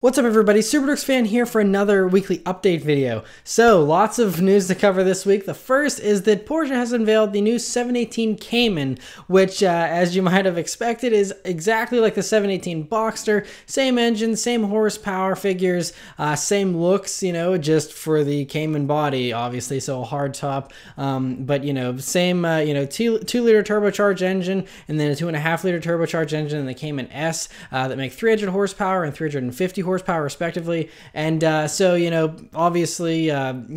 What's up everybody, SuperDorks fan here for another weekly update video. So lots of news to cover this week. The first is that Porsche has unveiled the new 718 Cayman, which as you might have expected is exactly like the 718 Boxster. Same engine, same horsepower figures, same looks, you know, just for the Cayman body obviously, so a hard top, but you know, same 2-liter turbocharged engine and then a 2.5-liter turbocharged engine in the Cayman S that make 300 horsepower and 350 horsepower respectively, and so you know, obviously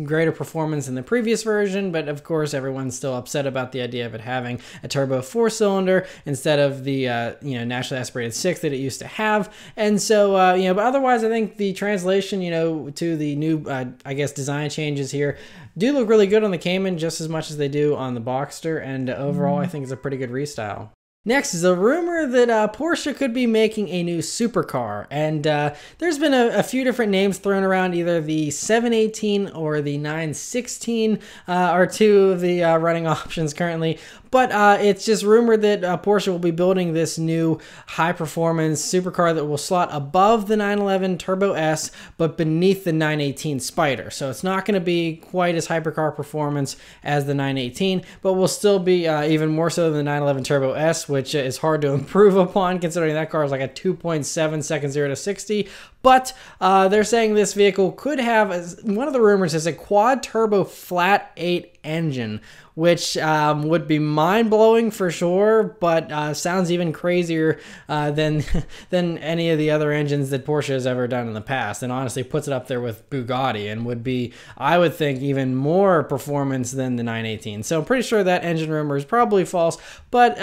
greater performance than the previous version, but of course everyone's still upset about the idea of it having a turbo 4-cylinder instead of the naturally aspirated 6 that it used to have. And so but otherwise I think the translation to the new I guess design changes here do look really good on the Cayman, just as much as they do on the Boxster, and overall I think it's a pretty good restyle. Next is a rumor that Porsche could be making a new supercar, and there's been a few different names thrown around. Either the 718 or the 916 are two of the running options currently, but it's just rumored that Porsche will be building this new high-performance supercar that will slot above the 911 Turbo S, but beneath the 918 Spider. So it's not going to be quite as hypercar performance as the 918, but will still be even more so than the 911 Turbo S, which is hard to improve upon considering that car is like a 2.7 seconds 0 to 60. But they're saying this vehicle could have, one of the rumors is a quad turbo flat 8 engine, which would be mind-blowing for sure, but sounds even crazier than any of the other engines that Porsche has ever done in the past, and honestly puts it up there with Bugatti and would be, I would think, even more performance than the 918. So I'm pretty sure that engine rumor is probably false, but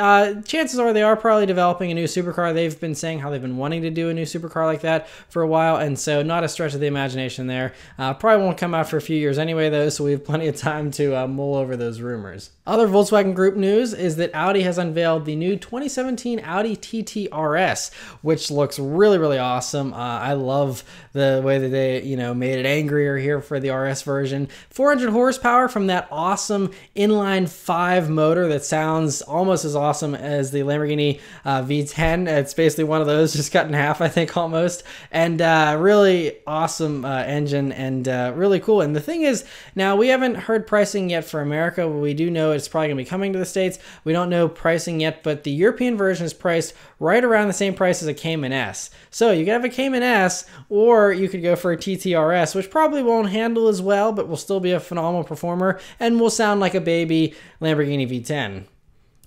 chances are they are probably developing a new supercar. They've been saying how they've been wanting to do a new supercar like that for a while, and so not a stretch of the imagination there. Probably won't come out for a few years anyway though, so we have plenty of time to mull over those rumors. Other Volkswagen Group news is that Audi has unveiled the new 2017 Audi TT RS, which looks really, really awesome. I love the way that they, made it angrier here for the RS version. 400 horsepower from that awesome inline 5 motor that sounds almost as awesome as the Lamborghini V10. It's basically one of those, just cut in half, I think, almost. And really awesome engine, and really cool. And the thing is, now we haven't heard pricing yet for America, but we do know it's probably going to be coming to the States. We don't know pricing yet, but the European version is priced right around the same price as a Cayman S. So you could have a Cayman S, or you could go for a TTRS, which probably won't handle as well, but will still be a phenomenal performer and will sound like a baby Lamborghini V10.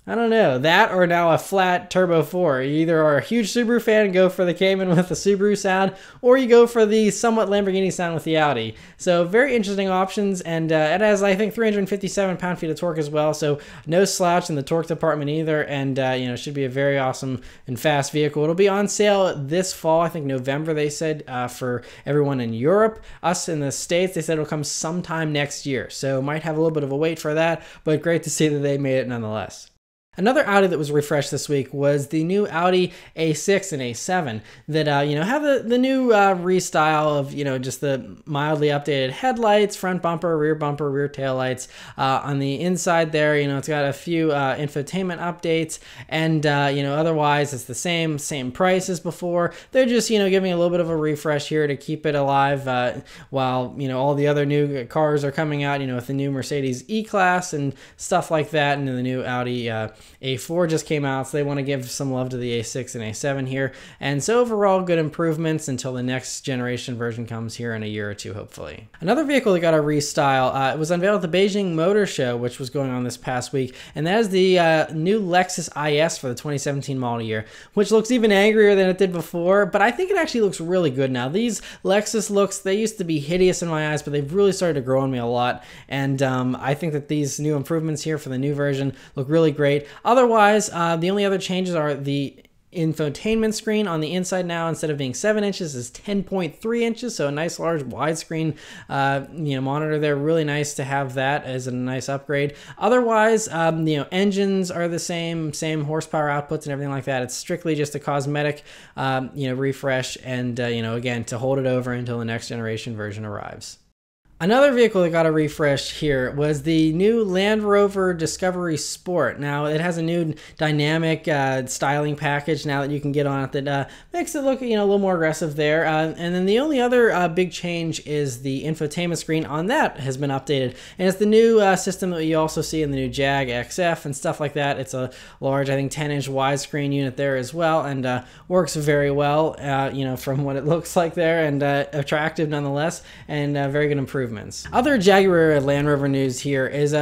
I don't know, that or now a flat Turbo 4. You either are a huge Subaru fan and go for the Cayman with the Subaru sound, or you go for the somewhat Lamborghini sound with the Audi. So very interesting options, and it has, I think, 357 pound-feet of torque as well, so no slouch in the torque department either, and should be a very awesome and fast vehicle. It'll be on sale this fall, I think November they said, for everyone in Europe. Us in the States, they said it'll come sometime next year, so might have a little bit of a wait for that, but great to see that they made it nonetheless. Another Audi that was refreshed this week was the new Audi A6 and A7 that, have the new restyle of, just the mildly updated headlights, front bumper, rear tail lights. On the inside there, it's got a few infotainment updates, and, otherwise it's the same price as before. They're just, giving a little bit of a refresh here to keep it alive while, all the other new cars are coming out, with the new Mercedes E-Class and stuff like that, and the new Audi A4 just came out, so they want to give some love to the A6 and A7 here. And so overall, good improvements until the next generation version comes here in a year or two, hopefully. Another vehicle that got a restyle, it was unveiled at the Beijing Motor Show, which was going on this past week, and that is the new Lexus IS for the 2017 model year, which looks even angrier than it did before, but I think it actually looks really good now. These Lexus looks, they used to be hideous in my eyes, but they've really started to grow on me a lot, and I think that these new improvements here for the new version look really great. Otherwise, the only other changes are the infotainment screen on the inside now, instead of being 7 inches, is 10.3 inches, so a nice large widescreen monitor there. Really nice to have that as a nice upgrade. Otherwise, engines are the same horsepower outputs and everything like that. It's strictly just a cosmetic refresh, and again, to hold it over until the next generation version arrives. Another vehicle that got a refresh here was the new Land Rover Discovery Sport. Now, it has a new dynamic styling package now that you can get on it that makes it look, a little more aggressive there. And then the only other big change is the infotainment screen on that has been updated. And it's the new system that you also see in the new Jag XF and stuff like that. It's a large, I think, 10-inch widescreen unit there as well, and works very well, from what it looks like there, and attractive nonetheless, and very good improvement. Other Jaguar Land Rover news here is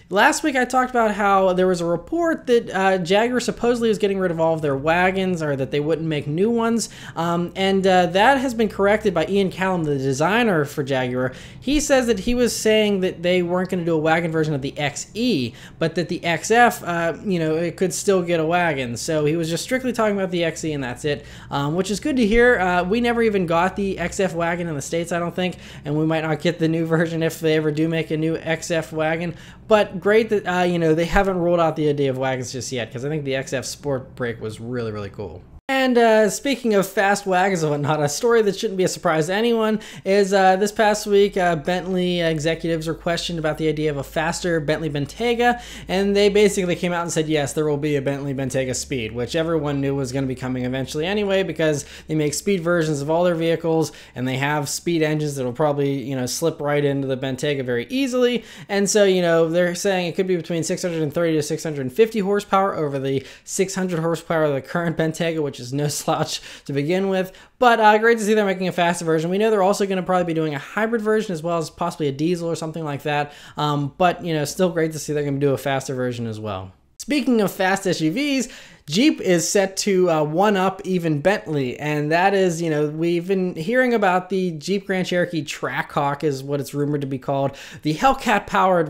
last week I talked about how there was a report that Jaguar supposedly was getting rid of all of their wagons, or that they wouldn't make new ones, and that has been corrected by Ian Callum, the designer for Jaguar. He says that he was saying that they weren't going to do a wagon version of the XE, but that the XF, it could still get a wagon. So he was just strictly talking about the XE, and that's it, which is good to hear. We never even got the XF wagon in the States, I don't think, and we might not get the new version if they ever do make a new XF wagon. But great that, they haven't ruled out the idea of wagons just yet, because I think the XF Sport brake was really, really cool. And speaking of fast wagons and whatnot, a story that shouldn't be a surprise to anyone is this past week, Bentley executives were questioned about the idea of a faster Bentley Bentayga, and they basically came out and said, yes, there will be a Bentley Bentayga Speed, which everyone knew was going to be coming eventually anyway, because they make speed versions of all their vehicles, and they have speed engines that will probably, slip right into the Bentayga very easily. And so, they're saying it could be between 630 to 650 horsepower over the 600 horsepower of the current Bentayga, which is no slouch to begin with, but great to see they're making a faster version. We know they're also going to probably be doing a hybrid version as well as possibly a diesel or something like that, but still great to see they're going to do a faster version as well. Speaking of fast SUVs, Jeep is set to one-up even Bentley, and that is, we've been hearing about the Jeep Grand Cherokee Trackhawk is what it's rumored to be called, the Hellcat-powered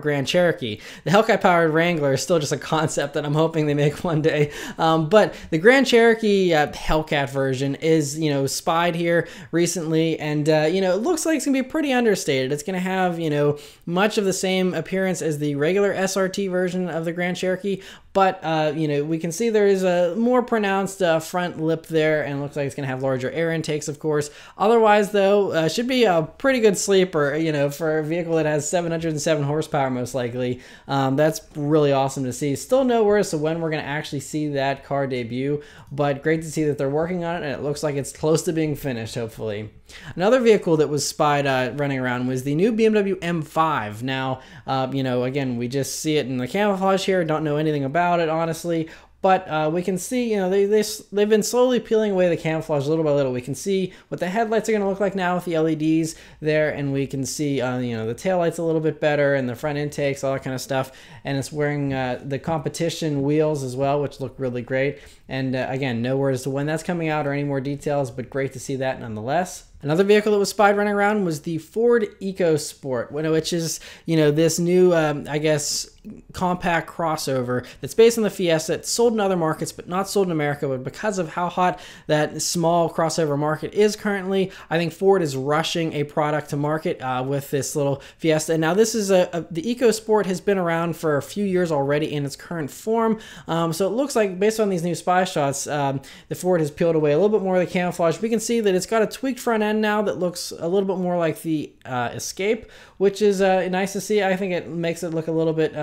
Grand Cherokee. The Hellcat-powered Wrangler is still just a concept that I'm hoping they make one day, but the Grand Cherokee Hellcat version is, spied here recently, and, it looks like it's going to be pretty understated. It's going to have, much of the same appearance as the regular SRT version of the Grand Cherokee, but we can see there is a more pronounced front lip there, and it looks like it's going to have larger air intakes, of course. Otherwise, though, should be a pretty good sleeper, for a vehicle that has 707 horsepower, most likely. That's really awesome to see. Still no word as to when we're going to actually see that car debut, but great to see that they're working on it, and it looks like it's close to being finished, hopefully. Another vehicle that was spied running around was the new BMW M5. Now, again, we just see it in the camouflage here, don't know anything about it, honestly, but we can see, they've been slowly peeling away the camouflage little by little. We can see what the headlights are going to look like now with the LEDs there, and we can see, the taillights a little bit better, and the front intakes, all that kind of stuff, and it's wearing the competition wheels as well, which look really great, and again, no word as to when that's coming out or any more details, but great to see that nonetheless. Another vehicle that was spied running around was the Ford EcoSport, which is, this new, compact crossover that's based on the Fiesta. It's sold in other markets, but not sold in America. But because of how hot that small crossover market is currently, I think Ford is rushing a product to market with this little Fiesta. And now this is the EcoSport has been around for a few years already in its current form. So it looks like, based on these new spy shots, the Ford has peeled away a little bit more of the camouflage. We can see that it's got a tweaked front end now that looks a little bit more like the Escape, which is nice to see. I think it makes it look a little bit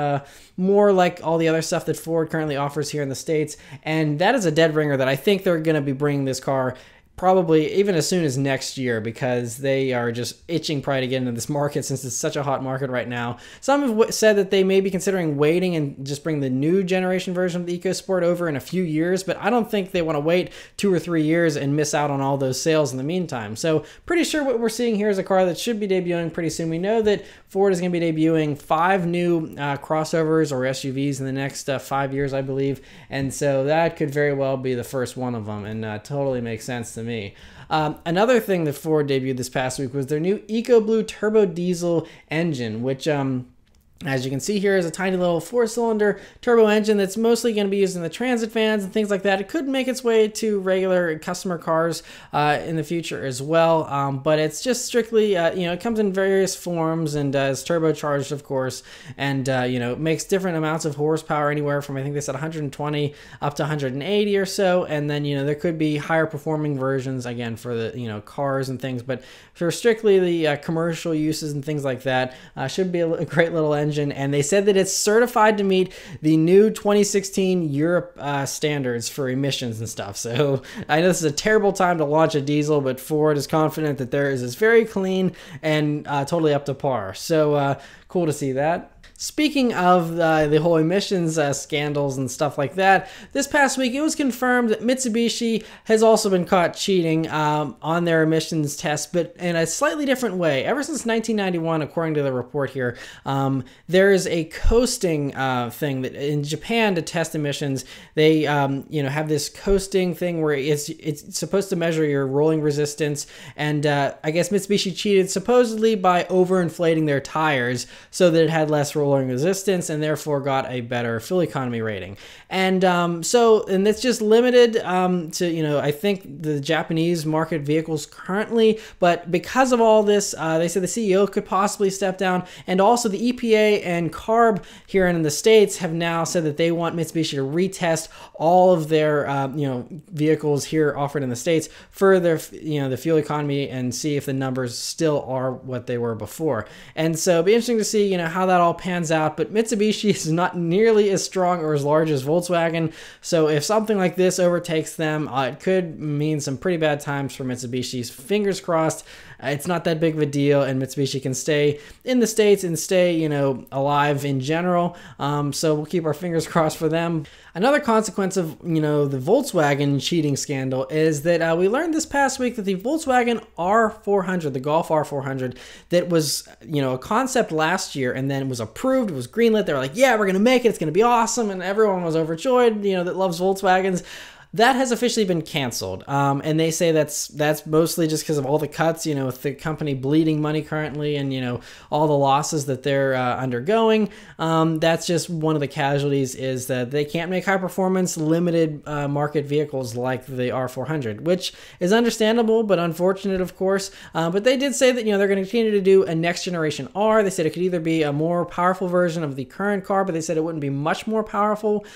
more like all the other stuff that Ford currently offers here in the States, and that is a dead ringer that I think they're going to be bringing this car probably even as soon as next year, because they are just itching probably to get into this market since it's such a hot market right now. Some have said that they may be considering waiting and just bring the new generation version of the EcoSport over in a few years, but I don't think they want to wait 2 or 3 years and miss out on all those sales in the meantime. So pretty sure what we're seeing here is a car that should be debuting pretty soon. We know that Ford is going to be debuting 5 new crossovers or SUVs in the next 5 years, I believe, and so that could very well be the first one of them, and totally makes sense to me. Another thing that Ford debuted this past week was their new EcoBlue turbo diesel engine, which As you can see here is a tiny little 4-cylinder turbo engine that's mostly going to be used in the transit vans and things like that. It could make its way to regular customer cars in the future as well, but it's just strictly, it comes in various forms and is turbocharged, of course, and, makes different amounts of horsepower, anywhere from, I think they said 120 up to 180 or so, and then, there could be higher performing versions, again, for the, cars and things, but for strictly the commercial uses and things like that, should be a great little engine. And they said that it's certified to meet the new 2016 Europe standards for emissions and stuff. So I know this is a terrible time to launch a diesel, but Ford is confident that theirs is very clean and totally up to par. So cool to see that. Speaking of the whole emissions scandals and stuff like that, this past week it was confirmed that Mitsubishi has also been caught cheating on their emissions test, but in a slightly different way. Ever since 1991, according to the report here, there is a coasting thing that in Japan to test emissions, they have this coasting thing where it's supposed to measure your rolling resistance, and I guess Mitsubishi cheated supposedly by overinflating their tires so that it had less rolling resistance and therefore got a better fuel economy rating. And and it's just limited to, I think the Japanese market vehicles currently, but because of all this, they said the CEO could possibly step down, and also the EPA and CARB here in the States have now said that they want Mitsubishi to retest all of their, vehicles here offered in the States for their, the fuel economy and see if the numbers still are what they were before. And so it'll be interesting to see, how that all pans out, but Mitsubishi is not nearly as strong or as large as Volkswagen, so if something like this overtakes them, it could mean some pretty bad times for Mitsubishi's. Fingers crossed, it's not that big of a deal, and Mitsubishi can stay in the States and stay, alive in general, so we'll keep our fingers crossed for them. Another consequence of, the Volkswagen cheating scandal is that we learned this past week that the Volkswagen R400, the Golf R400, that was, a concept last year and then was approved, was greenlit. They were like, yeah, we're going to make it. It's going to be awesome. And everyone was overjoyed, that loves Volkswagens. That has officially been canceled, and they say that's mostly just because of all the cuts, with the company bleeding money currently, and all the losses that they're undergoing. That's just one of the casualties, is that they can't make high performance limited market vehicles like the R400, which is understandable but unfortunate, of course. But they did say that they're going to continue to do a next generation R. They said it could either be a more powerful version of the current car, but they said it wouldn't be much more powerful.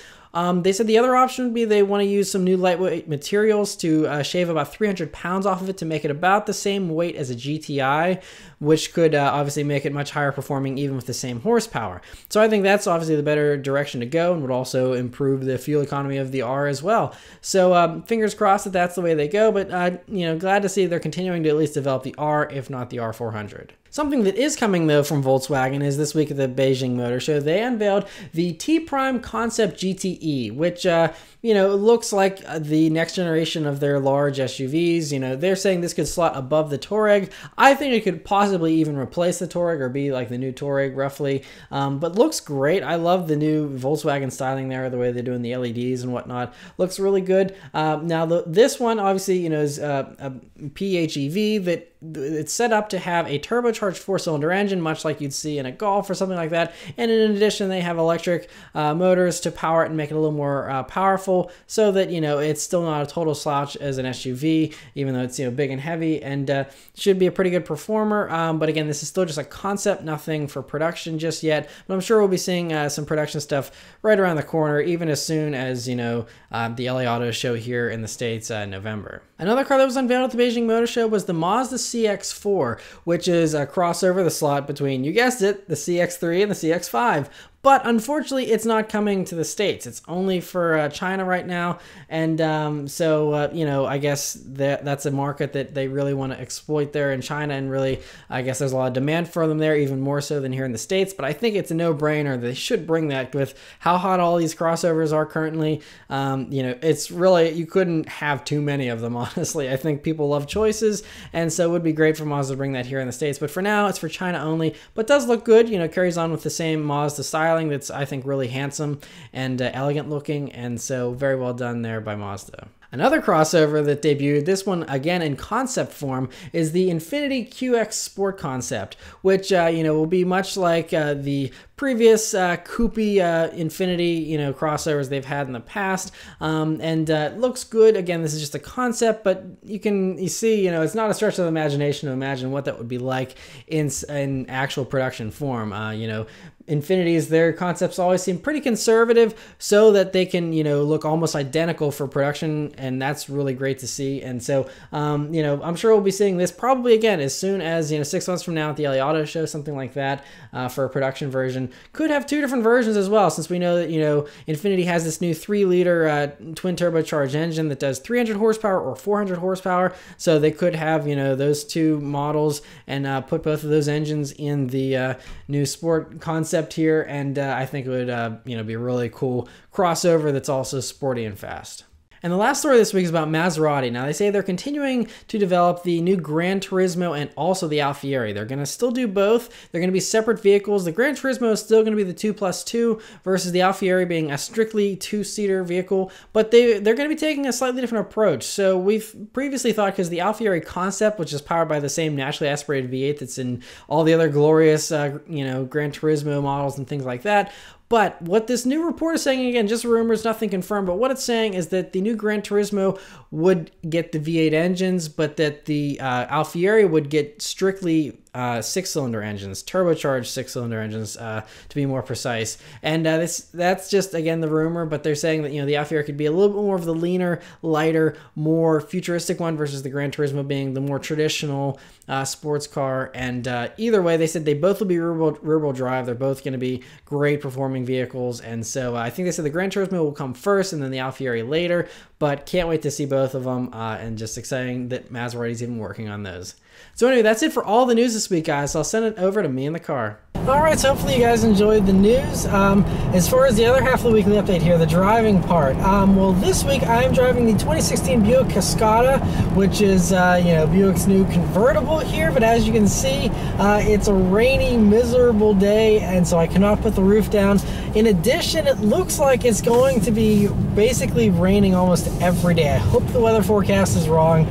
They said the other option would be they want to use some new lightweight materials to shave about 300 pounds off of it to make it about the same weight as a GTI, which could obviously make it much higher performing even with the same horsepower. So I think that's obviously the better direction to go and would also improve the fuel economy of the R as well. So fingers crossed that that's the way they go, but glad to see they're continuing to at least develop the R, if not the R400. Something that is coming, though, from Volkswagen is this week at the Beijing Motor Show, they unveiled the T-Prime Concept GTE, which, looks like the next generation of their large SUVs. They're saying this could slot above the Touareg. I think it could possibly even replace the Touareg or be like the new Touareg, roughly. But looks great. I love the new Volkswagen styling there, the way they're doing the LEDs and whatnot. Looks really good. Now, this one, obviously, is a PHEV that it's set up to have a turbocharged 4-cylinder engine, much like you'd see in a Golf or something like that. And in addition, they have electric motors to power it and make it a little more powerful, so that it's still not a total slouch as an SUV, even though it's big and heavy, and should be a pretty good performer. But again, this is still just a concept, nothing for production just yet. But I'm sure we'll be seeing some production stuff right around the corner, even as soon as the LA Auto Show here in the States in November. Another car that was unveiled at the Beijing Motor Show was the Mazda CX4, which is a crossover, the slot between, you guessed it, the CX3 and the CX5. But unfortunately, it's not coming to the States. It's only for China right now. And I guess that's a market that they really want to exploit there in China. And really, I guess there's a lot of demand for them there, even more so than here in the States. But I think it's a no-brainer. They should bring that with how hot all these crossovers are currently. It's really, you couldn't have too many of them, honestly. I think people love choices. And so it would be great for Mazda to bring that here in the States. But for now, it's for China only. But does look good. Carries on with the same Mazda style that's, I think, really handsome and elegant looking, and so very well done there by Mazda. Another crossover that debuted, this one again in concept form, is the Infiniti QX Sport concept, which will be much like the previous coupey Infiniti, you know, crossovers they've had in the past, and looks good. Again, this is just a concept, but you see, you know, it's not a stretch of the imagination to imagine what that would be like in actual production form. You know, Infinitis, their concepts always seem pretty conservative so that they can, you know, look almost identical for production, and that's really great to see. And so, you know, I'm sure we'll be seeing this probably again as soon as, you know, 6 months from now at the LA Auto Show, something like that, for a production version. Could have 2 different versions as well, since we know that, you know, Infiniti has this new 3-liter twin turbocharged engine that does 300 horsepower or 400 horsepower. So they could have, you know, those 2 models and put both of those engines in the new sport concept here, and I think it would you know, be a really cool crossover that's also sporty and fast. And the last story this week is about Maserati. Now, they say they're continuing to develop the new Gran Turismo and also the Alfieri. They're going to still do both. They're going to be separate vehicles. The Gran Turismo is still going to be the 2+2 versus the Alfieri being a strictly 2-seater vehicle, but they're going to be taking a slightly different approach. So we've previously thought, because the Alfieri concept, which is powered by the same naturally aspirated V8 that's in all the other glorious you know, Gran Turismo models and things like that. But what this new report is saying, again, just rumors, nothing confirmed, but what it's saying is that the new Gran Turismo would get the V8 engines, but that the Alfieri would get strictly 6-cylinder engines, turbocharged 6-cylinder engines, to be more precise. And that's just, again, the rumor, but they're saying that, you know, the Alfieri could be a little bit more of the leaner, lighter, more futuristic one versus the Gran Turismo being the more traditional sports car. And either way, they said they both will be rear-wheel drive. They're both going to be great performing vehicles. And so I think they said the Gran Turismo will come first and then the Alfieri later, but can't wait to see both of them, and just exciting that Maserati's even working on those. So anyway, that's it for all the news this week, guys. So I'll send it over to me in the car. All right, so hopefully you guys enjoyed the news. As far as the other half of the weekly update here, the driving part. Well, this week I am driving the 2016 Buick Cascada, which is, you know, Buick's new convertible here. But as you can see, it's a rainy, miserable day, and so I cannot put the roof down. In addition, it looks like it's going to be basically raining almost every day. I hope the weather forecast is wrong,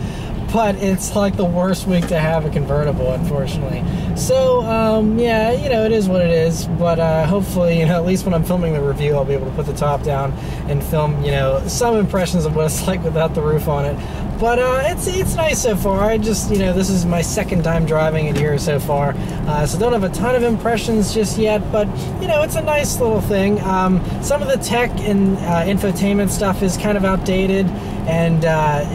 but it's like the worst week to have a convertible, unfortunately. So, yeah, you know, it is what it is, but hopefully, you know, at least when I'm filming the review, I'll be able to put the top down and film, you know, some impressions of what it's like without the roof on it. But it's nice so far. I just, you know, this is my second time driving it here so far, so don't have a ton of impressions just yet, but, you know, it's a nice little thing. Some of the tech and infotainment stuff is kind of outdated, and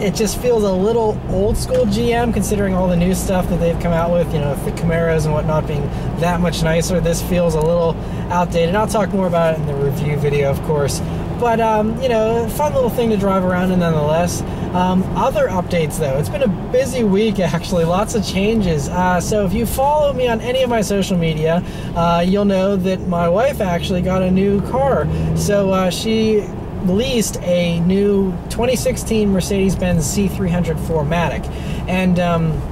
it just feels a little old school GM, considering all the new stuff that they've come out with, you know, the Camaros and whatnot being that much nicer. This feels a little outdated. I'll talk more about it in the review video, of course. But, you know, fun little thing to drive around in nonetheless. Other updates, though. It's been a busy week, actually. Lots of changes. So if you follow me on any of my social media, you'll know that my wife actually got a new car. So she leased a new 2016 Mercedes-Benz C300 4MATIC. And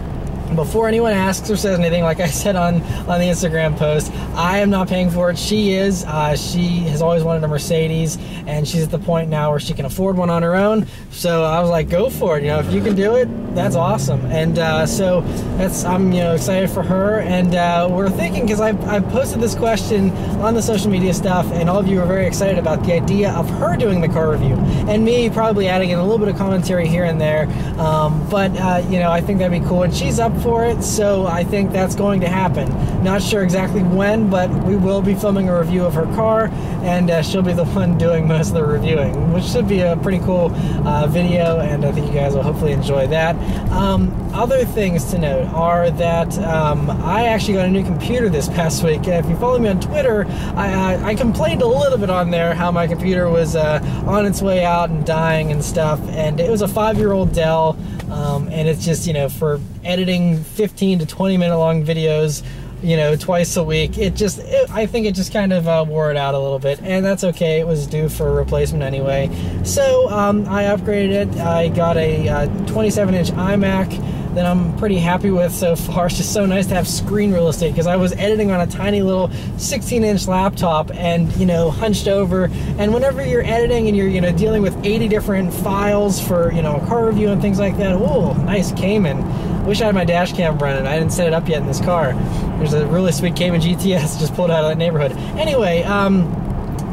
before anyone asks or says anything, like I said on the Instagram post, I am not paying for it. She is. She has always wanted a Mercedes, and she's at the point now where she can afford one on her own. So I was like, go for it. You know, if you can do it, that's awesome. And so I'm, you know, excited for her. And we're thinking, because I posted this question on the social media stuff, and all of you were very excited about the idea of her doing the car review, and me probably adding in a little bit of commentary here and there. But you know, I think that'd be cool, and she's up for it, so I think that's going to happen. Not sure exactly when, but we will be filming a review of her car, and she'll be the one doing most of the reviewing, which should be a pretty cool video, and I think you guys will hopefully enjoy that. Other things to note are that I actually got a new computer this past week. If you follow me on Twitter, I complained a little bit on there how my computer was on its way out and dying and stuff, and it was a 5-year-old Dell, and it's just, you know, for editing 15 to 20 minute long videos, you know, twice a week, I think it just kind of wore it out a little bit, and that's okay. It was due for a replacement anyway. So I upgraded it. I got a 27-inch iMac that I'm pretty happy with so far. It's just so nice to have screen real estate, because I was editing on a tiny little 16-inch laptop and, you know, hunched over. And whenever you're editing and you're, you know, dealing with 80 different files for, you know, a car review and things like that. Oh, nice Cayman. Wish I had my dash cam running. I didn't set it up yet in this car. There's a really sweet Cayman GTS just pulled out of that neighborhood. Anyway,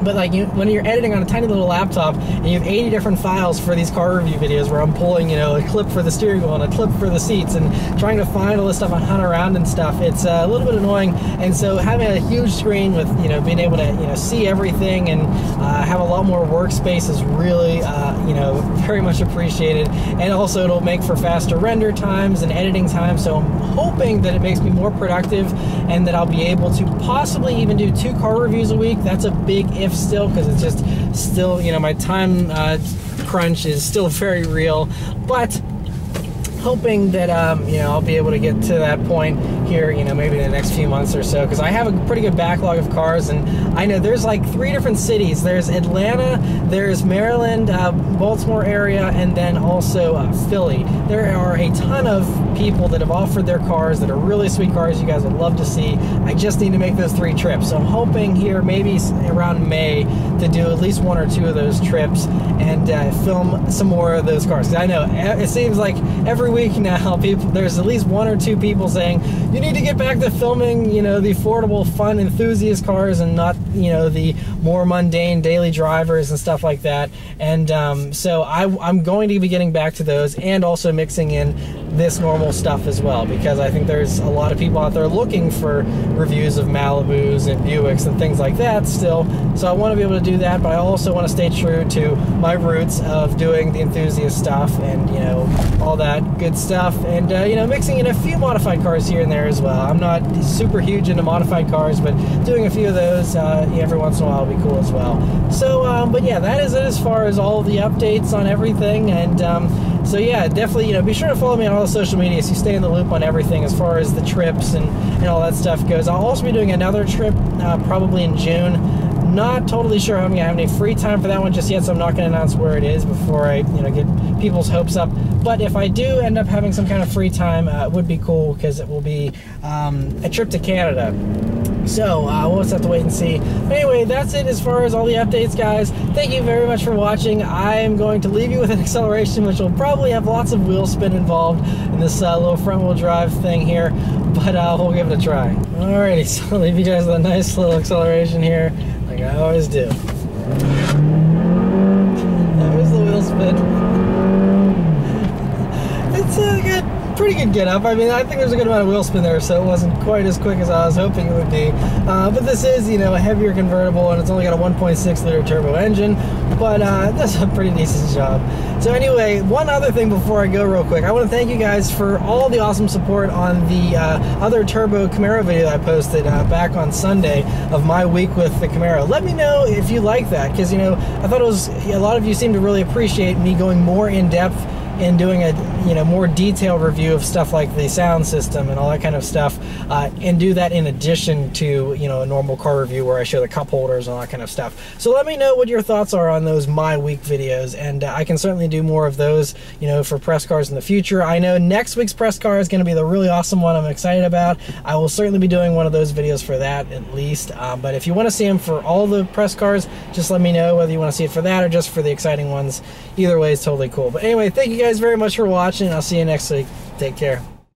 but like when you're editing on a tiny little laptop and you have 80 different files for these car review videos where I'm pulling, you know, a clip for the steering wheel and a clip for the seats and trying to find all this stuff and hunt around and stuff, it's a little bit annoying. And so having a huge screen with, you know, being able to, you know, see everything and have a lot more workspace is really, you know, very much appreciated. And also it'll make for faster render times and editing times. So I'm hoping that it makes me more productive and that I'll be able to possibly even do 2 car reviews a week. That's a big if still, because it's just still, you know, my time crunch is still very real, but hoping that you know, I'll be able to get to that point here, you know, maybe in the next few months or so, because I have a pretty good backlog of cars. And I know there's like 3 different cities. There's Atlanta, there's Maryland, Baltimore area, and then also Philly. There are a ton of people that have offered their cars that are really sweet cars you guys would love to see. I just need to make those 3 trips. So I'm hoping here maybe around May to do at least 1 or 2 of those trips and film some more of those cars. 'Cause I know it seems like every week now there's at least 1 or 2 people saying you need to get back to filming, you know, the affordable, fun, enthusiast cars and not, you know, the more mundane daily drivers and stuff like that. And so I'm going to be getting back to those and also mixing in this normal stuff as well, because I think there's a lot of people out there looking for reviews of Malibus and Buicks and things like that still. So I want to be able to do that, but I also want to stay true to my roots of doing the enthusiast stuff and, you know, all that good stuff, and you know, mixing in a few modified cars here and there as well. I'm not super huge into modified cars, but doing a few of those every once in a while will be cool as well. So but yeah, that is it as far as all the updates on everything. And so yeah, definitely, you know, be sure to follow me on all the social media so you stay in the loop on everything as far as the trips and all that stuff goes. I'll also be doing another trip probably in June. Not totally sure how I'm gonna have any free time for that one just yet, so I'm not gonna announce where it is before I, you know, get people's hopes up. But if I do end up having some kind of free time, it would be cool, because it will be a trip to Canada. So we'll just have to wait and see. But anyway, that's it as far as all the updates, guys. Thank you very much for watching. I'm going to leave you with an acceleration, which will probably have lots of wheel spin involved in this little front wheel drive thing here, but we'll give it a try. Alrighty, so I'll leave you guys with a nice little acceleration here, like I always do. There's the wheel spin. It's a good, pretty good get up. I mean, I think there's a good amount of wheel spin there, so it wasn't quite as quick as I was hoping it would be. But this is, you know, a heavier convertible, and it's only got a 1.6 liter turbo engine, but that's a pretty decent job. So anyway, one other thing before I go real quick, I want to thank you guys for all the awesome support on the other turbo Camaro video I posted back on Sunday of my week with the Camaro. Let me know if you like that, because, you know, I thought it was, a lot of you seem to really appreciate me going more in depth and doing a, you know, more detailed review of stuff like the sound system and all that kind of stuff, and do that in addition to, you know, a normal car review where I show the cup holders and all that kind of stuff. So let me know what your thoughts are on those My Week videos, and I can certainly do more of those, you know, for press cars in the future. I know next week's press car is going to be the really awesome one I'm excited about. I will certainly be doing one of those videos for that at least, but if you want to see them for all the press cars, just let me know whether you want to see it for that or just for the exciting ones. Either way is totally cool. But anyway, thank you guys very much for watching. I'll see you next week. Take care.